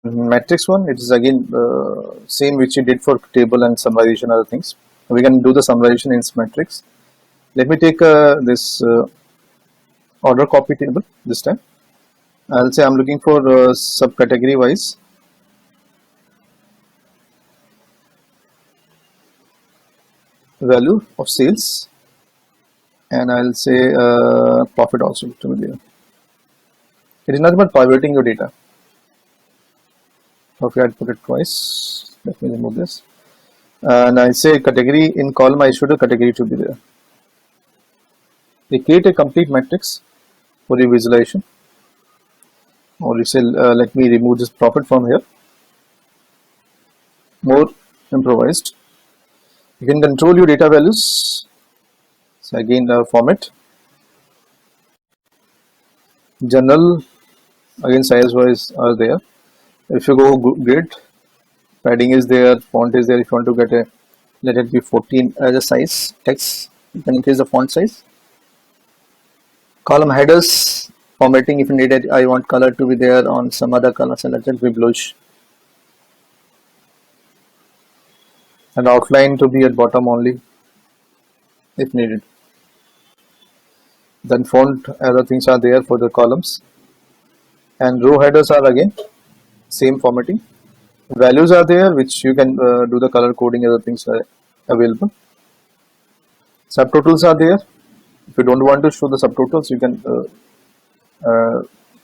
matrix one, it is again same which you did for table and summarization other things. We can do the summarization in matrix. Let me take this order copy table this time. I'll say I'm looking for subcategory wise. Value of sales, and I'll say profit also to be there. It is not about pivoting your data. Okay, I'll put it twice. Let me remove this. And I say category in column, I should a category to be there. We create a complete matrix for your visualization. Or you say, let me remove this profit from here. More improvised. You can control your data values. So again, format. General, again size wise are there. If you go grid, padding is there, font is there. If you want to get a, let it be 14 as a size text, you can increase the font size. Column headers, formatting, if needed, I want color to be there on some other color, so let it be bluish. And outline to be at bottom only if needed. Then font, other things are there for the columns. And row headers are again same formatting. Values are there which you can do the color coding, other things are available. Subtotals are there. If you don't want to show the subtotals, you can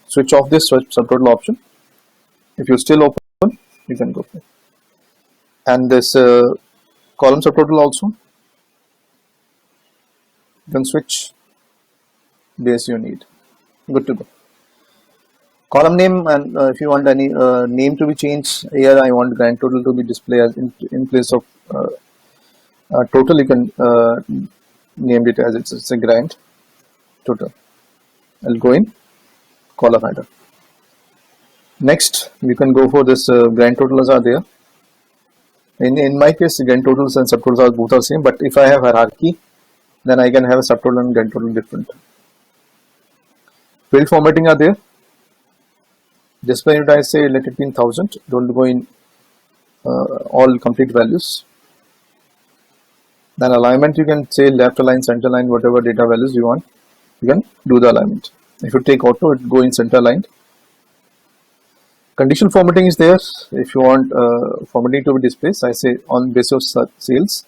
switch off this subtotal option. If you still open, you can go for it. And this column subtotal also, you can switch base you need. Good to go. Column name, and if you want any name to be changed, here I want grand total to be displayed as in place of total. You can name it as it's a grand total. I'll go in column header. Next, you can go for this grand totals are there. In my case, grand totals and subtotals are both are same. But if I have hierarchy, then I can have a subtotal and grand total different. Field formatting are there. Display unit, I say let it be in 1000. Don't go in all complete values. Then alignment, you can say left align, center align, whatever data values you want. You can do the alignment. If you take auto, it go in center aligned. Conditional formatting is there. If you want formatting to be displayed, I say on basis of sales,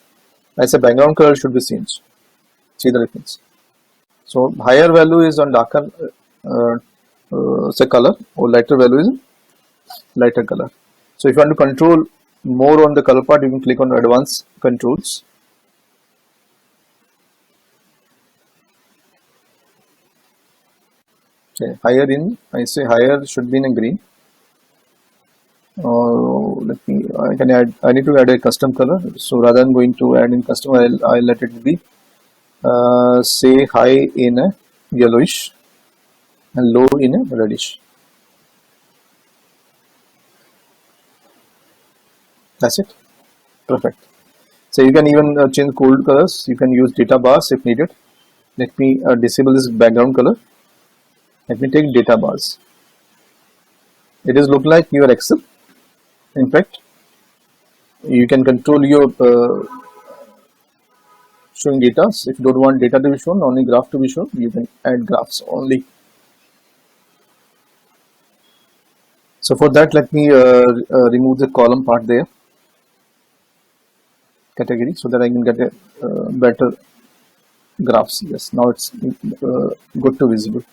I say background color should be changed. See the difference. So higher value is on darker say color, or lighter value is lighter color. So if you want to control more on the color part, you can click on advanced controls. Okay, higher in, I say higher should be in a green. Let me, I need to add a custom color. So rather than going to add in custom, I'll let it be say high in a yellowish and low in a reddish. That's it. Perfect. So you can even change cold colors. You can use data bars if needed. Let me disable this background color. Let me take data bars. It is look like your Excel. In fact, you can control your showing data. If you don't want data to be shown, only graph to be shown, you can add graphs only. So for that, let me remove the column part there, category, so that I can get a better graphs. Yes, now it's good to visible.